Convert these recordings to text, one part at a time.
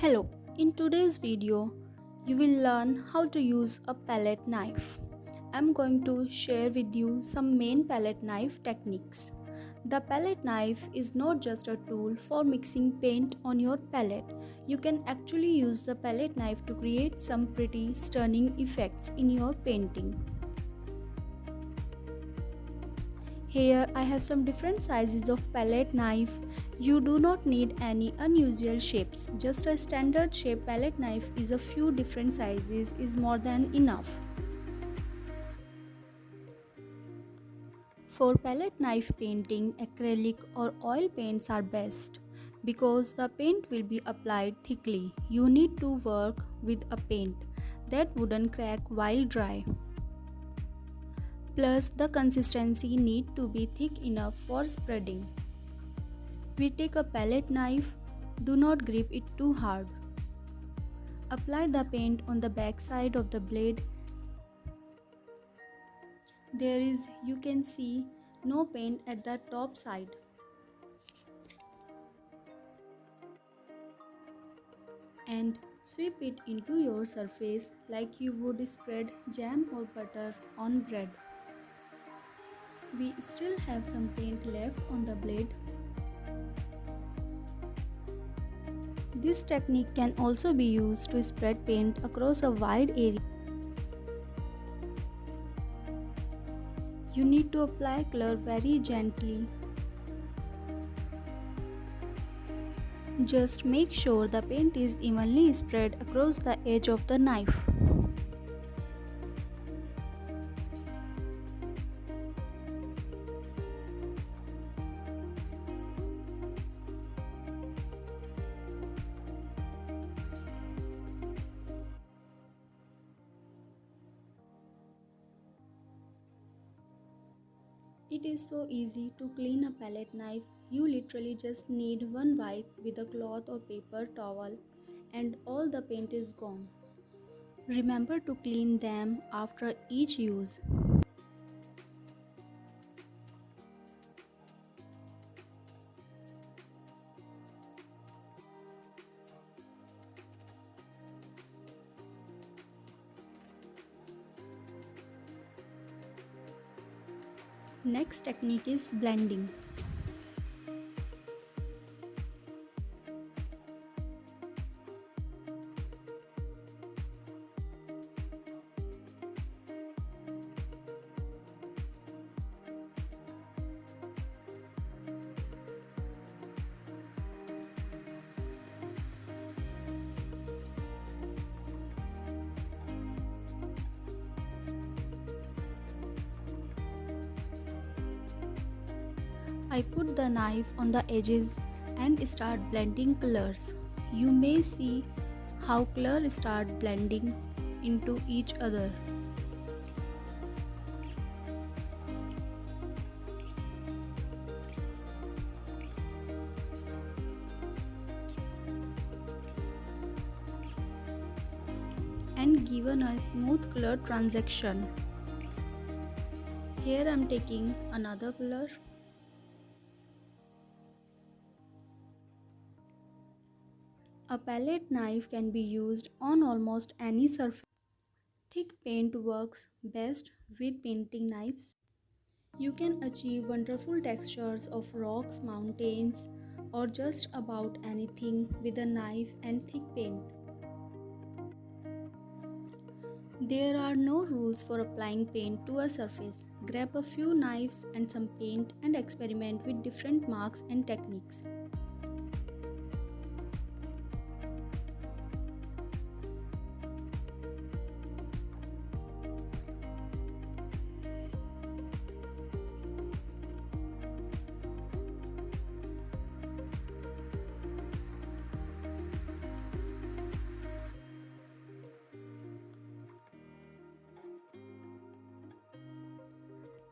Hello, in today's video, you will learn how to use a palette knife. I'm going to share with you some main palette knife techniques. The palette knife is not just a tool for mixing paint on your palette. You can actually use the palette knife to create some pretty stunning effects in your painting. Here I have some different sizes of palette knife. You do not need any unusual shapes. Just a standard shape palette knife is a few different sizes is more than enough. For palette knife painting, acrylic or oil paints are best. Because the paint will be applied thickly, you need to work with a paint that wouldn't crack while dry. Plus, the consistency need to be thick enough for spreading. We take a palette knife, do not grip it too hard. Apply the paint on the back side of the blade. There is, you can see, no paint at the top side. And sweep it into your surface like you would spread jam or butter on bread. We still have some paint left on the blade. This technique can also be used to spread paint across a wide area. You need to apply color very gently. Just make sure the paint is evenly spread across the edge of the knife. It is so easy to clean a palette knife. You literally just need one wipe with a cloth or paper towel and all the paint is gone. Remember to clean them after each use. Next technique is blending. I put the knife on the edges and start blending colors. You may see how colors start blending into each other. And given a smooth color transition. Here I am taking another color. A palette knife can be used on almost any surface. Thick paint works best with painting knives. You can achieve wonderful textures of rocks, mountains, or just about anything with a knife and thick paint. There are no rules for applying paint to a surface. Grab a few knives and some paint and experiment with different marks and techniques.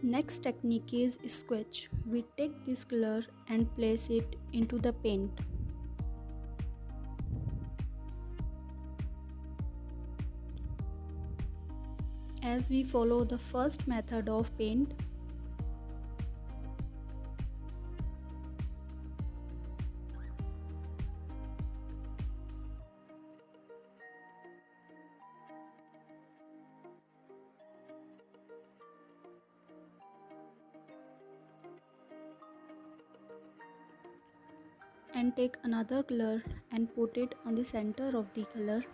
Next technique is squetch. We take this color and place it into the paint. As we follow the first method of paint, and take another color and put it on the center of the color.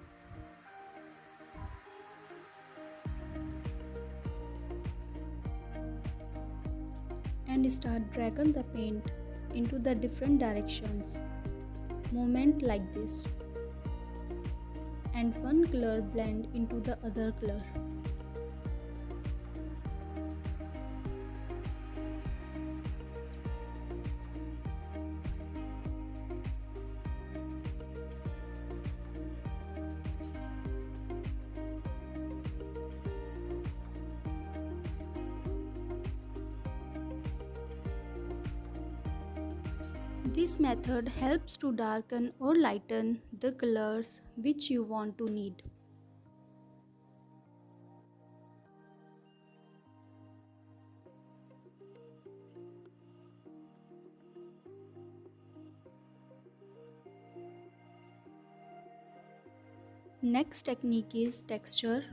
And start dragging the paint into the different directions. Movement like this. And one color blend into the other color. This method helps to darken or lighten the colors which you want to need. Next technique is texture.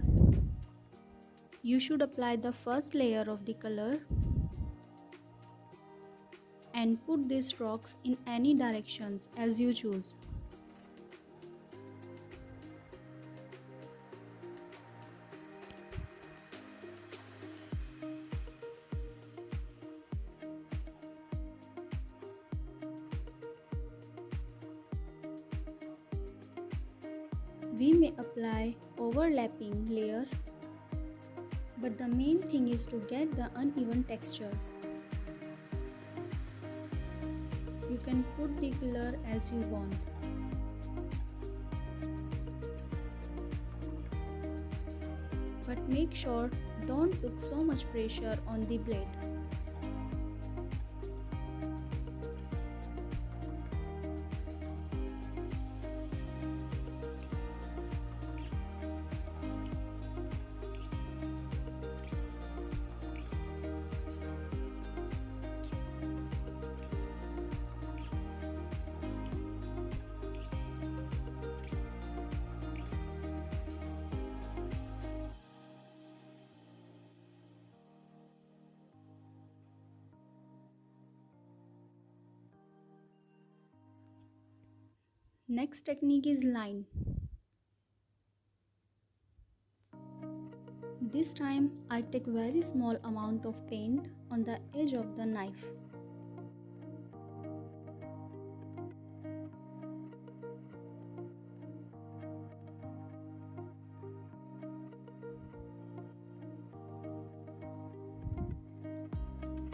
You should apply the first layer of the color and put these rocks in any directions as you choose. We may apply overlapping layer, but the main thing is to get the uneven textures. You can put the color as you want. But make sure don't put so much pressure on the blade. Next technique is line. This time I take very small amount of paint on the edge of the knife.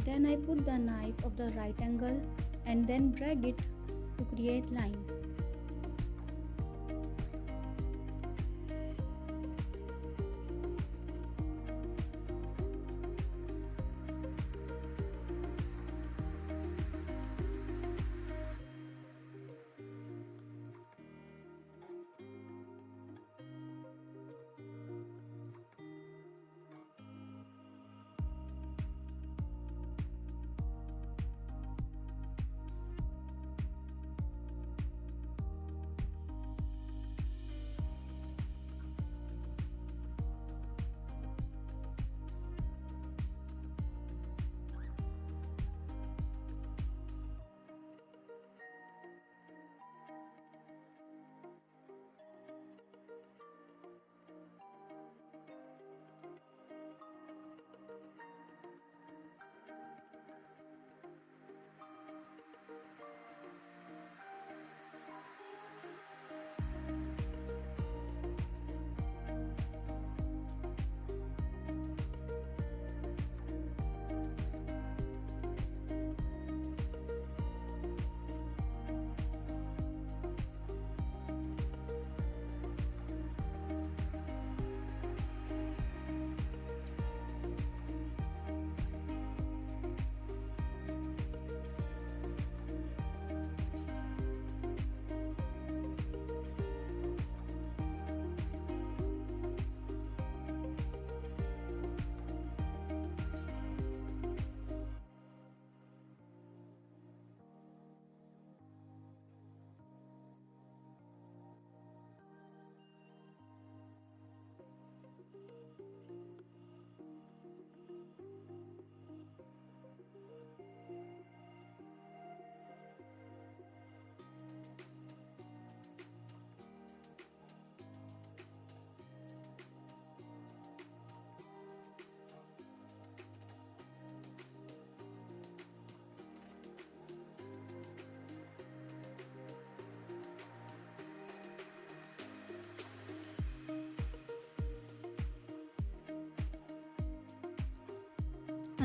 Then I put the knife of the right angle and then drag it to create line.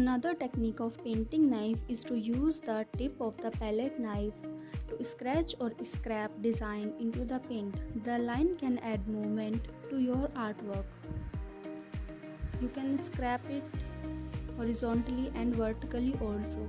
Another technique of painting knife is to use the tip of the palette knife to scratch or scrap design into the paint. The line can add movement to your artwork. You can scrap it horizontally and vertically also.